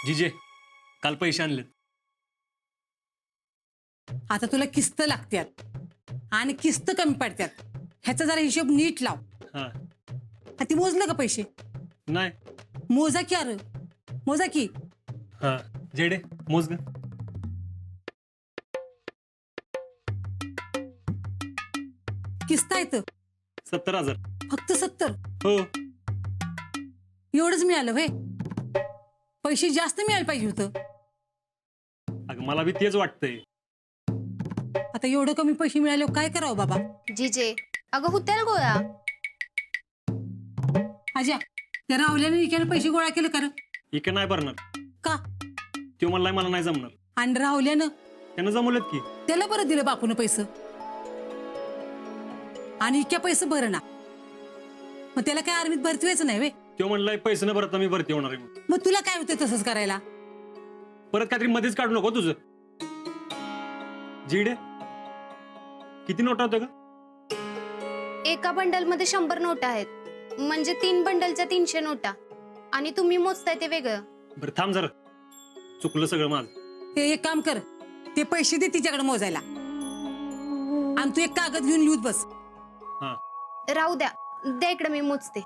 जीजे काल पैसे आणलेत. आता तुला किस्त लागत्यात आणि किस्त कमी पडत्यात. ह्याचा जरा हिशोब नीट लाव. हा ती मोजलं का पैसे? नाही. मोजा की अरे, मोजा की. हा जेडे मोज ग. किस्त आहेत 70,000. फक्त 70. हो. एवढंच मिळालं व्हय? पैसे जास्त मिळायला पाहिजे होतं. अगं मला बी तेच वाटतंय. आता एवढं कमी पैसे मिळाले काय करावं बाबा? जीजे अगं होत्याल गोळा. आज्या, त्या राहुल्याने इकडे पैसे गोळा केले का रे? इकडे नाही भरणार. का? तो म्हणलाय मला नाही जमणार. आणि राहुल्यानं त्यानं जमवलेत की. त्याला बरं दिलं बापून पैसे आणि इतक्या पैसे बरं ना. मग त्याला काय आर्मीत भरती व्हायचं नाही वे? तो म्हणलाय पैसे न भरता मी भरती होणार आहे. मग तुला काय होतं तसंच करायला? परत काहीतरी मध्येच काढू नको तुझं. जीडे किती नोटा होत्या का? एका बंडल मध्ये 100 नोटा आहेत, म्हणजे 3 बंडलच्या 300 नोटा. आणि तुम्ही मोजताय ते वेगळं. बरं थांब जरा, चुकलं सगळं माझं. ते एक काम कर, ते पैसे दे तिच्याकडे मोजायला आणि तू एक कागद घेऊन लिहूत बस. हा राहू द्या, द्या इकडे मी मोजते.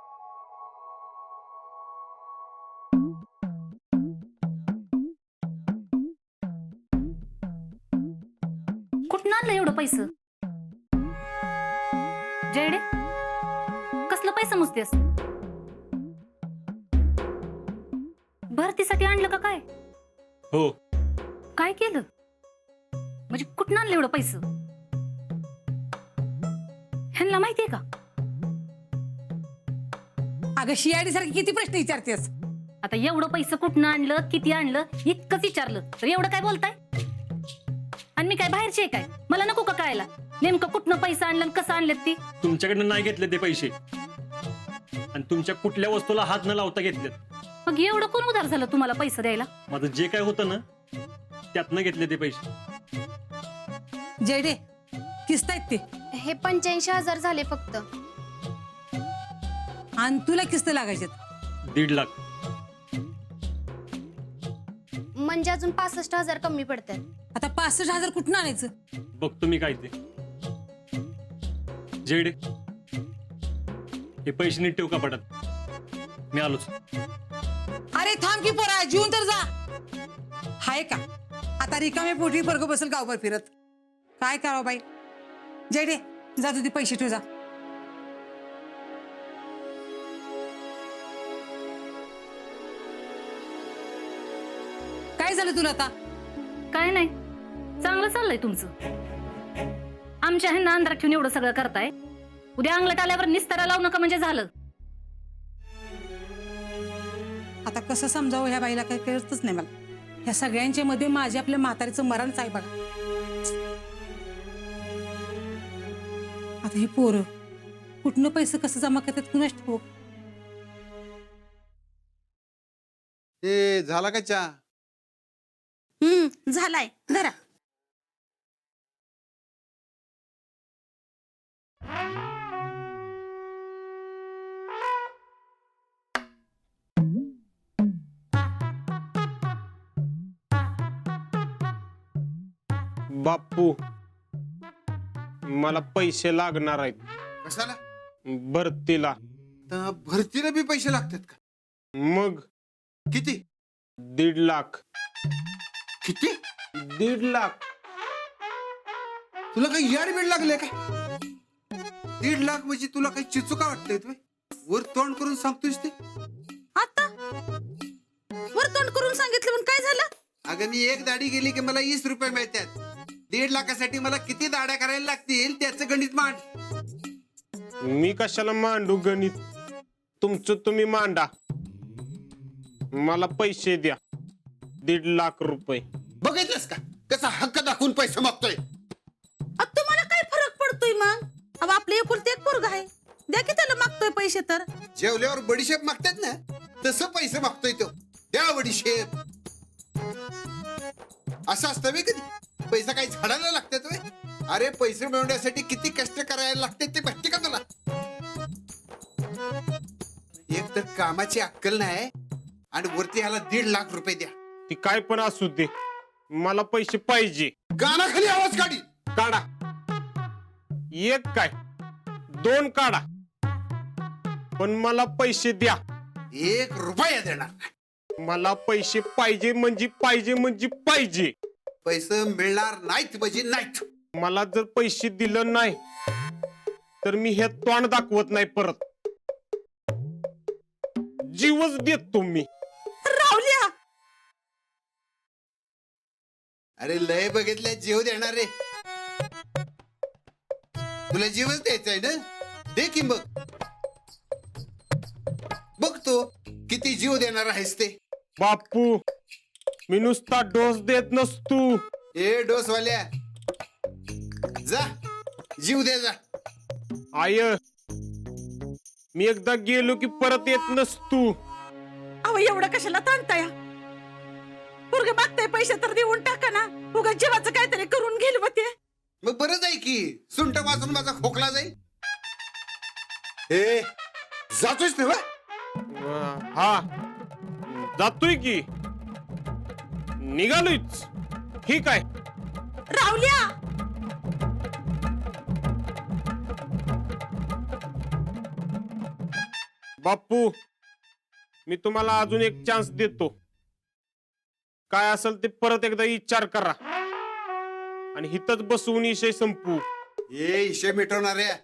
कुठं आणलं एवढं पैसे? जयडे कसलं पैसे मोजतेस? भरतीसाठी आणलं का काय? हो. काय केलं म्हणजे कुठं आणलं एवढं पैसे? ह्यांना माहितीये का? अगं शियाडी सारखी किती प्रश्न विचारतेस? आता एवढं पैसे कुठं आणलं, किती आणलं, इतकंच विचारलं तर एवढं काय बोलताय? आणि मी काय बाहेरची आहे काय? मला नको का कळायला नेमकं कुठनं पैसे आणलं आणि कसं आणलेत ती? तुमच्याकडनं नाही घेतले ते पैसे आणि तुमच्या कुठल्या वस्तूला हात न लावता घेतलेत. मग एवढं कोण उधार झालं तुम्हाला पैसे द्यायला? माझं जे काय होतं ना त्यातनं घेतले ते पैसे. जयडे किस्त आहेत ते हे 85,000 झाले फक्त. आणि तुला किस्त लागायचे 1.5 लाख. म्हणजे अजून 65,000 कमी पडतात. आता 65,000 कुठून आणायचं? बघतो मी काय ते. जेडे हे पैसे नीट ठेव कपाटात. मी आलोच. अरे थांब की पोरा, जीवन तर जा. हाय का आता रिकामे पोटी वर्ग बसेल गावभर फिरत? काय करावं बाई? जयडे जा, तुझे पैसे ठेव जा. काय झालं तुला आता? काय नाही, चांगलं चाललंय तुमचं. आमच्या ह्यांना अंधारात ठेवून एवढं सगळं करताय. उद्या अंगलट आल्यावर निस्तारा लावू नका म्हणजे झालं. आता कसं समजावं ह्या बाईला? काही कळतच नाही मला. ह्या सगळ्यांच्या मध्ये माझ्या आपल्या म्हातारीचं मरणच आहे बघा. आता ही पोरं कुठनं पैसे कसं जमा करतात कुणाच ठाऊक. ए झाला का चहा? झालाय धरा. बापू मला पैसे लागणार आहेत कशाला? भरतीला. तर भरतीला बी पैसे लागतात का? मग किती? 1.5 लाख. किती? 1.5 लाख. तुला काही याड बीड लागले काय? 1.5 लाख म्हणजे तुला काही चिचुका वाटतंय तुम्ही? वर तोंड करून सांगतोयस ते? आता वर तोंड करून सांगितलं पण काय झालं? अगं मी एक दाढी गेली की मला 20 रुपये मिळतात. 1.5 लाखासाठी मला किती दाड्या करायला लागतील त्याचं गणित मांड. मी कशाला मांडू गणित? तुमचं तुम्ही मांडा. मला पैसे द्या 1.5 लाख रुपये. बघितलंस का कसा हक्क दाखवून पैसे मागतोय? तुम्हाला काय फरक पडतोय मग? अब आपले एकुलते एक पोरग आहे, द्या की त्याला मागतोय पैसे तर. जेवल्यावर बडीशेप मागतात ना तसं पैसे मागतोय तो. द्या बडीशेप. असं असतं वे कधी? पैसा काही झाडायला लागतात वे? अरे पैसे मिळवण्यासाठी किती कष्ट करायला लागतात ते माहिती का तुला? एक तर कामाची अक्कल नाही आणि वरती ह्याला 1.5 लाख रुपये द्या. ती काय पण असू दे, मला पैसे पाहिजे. कानाखाली आवाज काढी. काढा. एक काय 2 काढा, पण मला पैसे द्या. 1 रुपया देणार नाही. मला पैसे पाहिजे म्हणजे पाहिजे म्हणजे पाहिजे. पैसे मिळणार नाहीत म्हणजे नाहीत. मला जर पैसे दिलं नाही तर मी हे तोंड दाखवत नाही परत. जीवच देतो मी. राहुल्या, अरे लय बघितल्या जीव देणार रे. तुला जीवच द्यायचा आहे ना, दे की बघ. बघतो किती जीव देणार आहेस ते. बापू, मी नुसता डोस देत नसतो. ए डोसवाल्या, जा जीव दे जा. आय, मी एकदा गेलो की परत येत नसतो. अहो एवढं कशाला ताणताय? पोरग मागताय पैसे तर देऊन टाका ना. उगा जीवाचं काहीतरी करून घेईल बा ते. मग बरंच आहे की, सुंट वाचून माझा खोकला जाईल. ए जातोयस ना? हा, जातोय की, निघालोच. ठीक आहे. राहुल्या, बापू, मी तुम्हाला अजून एक चान्स देतो. काय असेल ते परत एकदा विचार करा आणि हिथच बसवून विषय संपू. ए इशे मिटवणाऱ्या,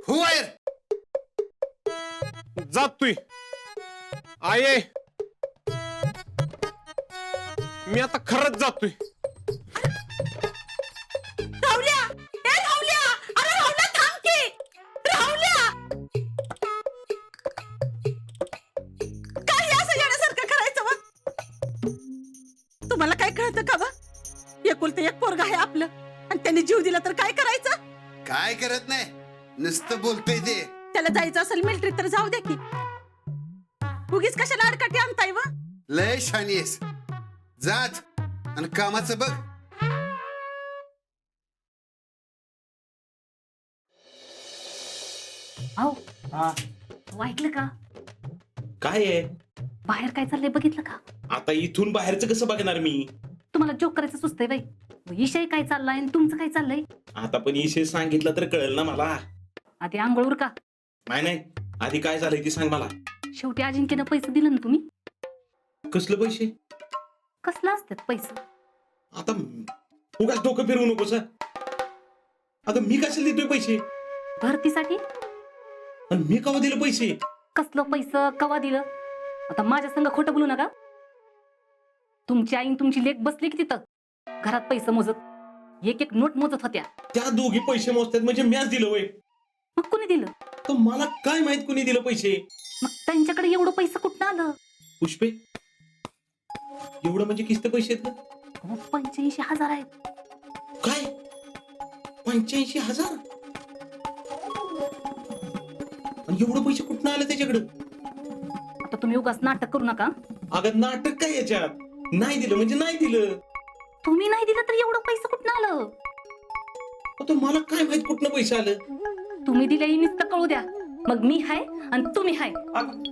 हो आहे. जातोय. आये, मी आता खरंच जातोय. राहुल्या, ए राहुल्या, अरे राहुल्या थांब की. राहुल्या, काय हे असं येण्यासारखं करायचं वा? तुम्हाला काय कळतं का वा? एकुलते एक पोरगा आहे आपलं आणि त्यांनी जीव दिला तर काय करायचं? काय करत नाही, नुसतं बोलतोय ते. त्याला जायचं असेल मिलिटरीत तर जाऊ द्या की. उगीच कशाला अडकाटी आणताय वा? लय शानी आहेस. जात आणि कामाचं बघ. अहो, ऐकलं का? काय आहे बाहेर काय चाललंय बघितलं का? आता इथून बाहेरचं कसं बघणार मी? तुम्हाला जोक करायचं सुचतंय बाई. विषय काय चाललाय आणि तुमचं काय चाललंय? आता पण विषय सांगितलं तर कळेल ना मला. आधी आंघोळवर का? नाही, आधी काय झालंय ते सांग मला. शेवटी अजिंक्यनं पैसे दिले ना तुम्ही. कसलं पैसे? कसलं असतात पैसे? आता उगाच डोकं फिरवू नकोस. आता मी कशाला देतोय पैसे? भरतीसाठी. आणि मी कवा दिलं पैसे? कसलं पैसे कवा दिलं? आता माझ्या संग खोटं बोलू नका. तुमची आई तुमची लेक बसली की तिथं घरात पैसे मोजत, एक एक नोट मोजत होत्या. त्या दोघी पैसे मोजतात म्हणजे मॅच दिलं वय. मग कोणी दिलं? तर मला काय माहित कोणी दिलं पैसे? मग त्यांच्याकडे एवढं पैसे कुठं आलं? पुष्पे, एवढं म्हणजे किस्त पैसे आहेत का? 85,000 आहेत. काय 85,000? आणि एवढं पैसे कुठं आलं त्याच्याकडं? आता तुम्ही उगाच नाटक करू नका. अगं नाटक काय याच्यात? नाही दिलं म्हणजे नाही दिलं. तुम्ही नाही दिलं तर एवढं पैसे कुठं आलं? आता मला काय माहित कुठनं पैसे आलं? तुम्ही दिले नुसतं कळू द्या. मग मी हाय आणि तुम्ही हाय. अगं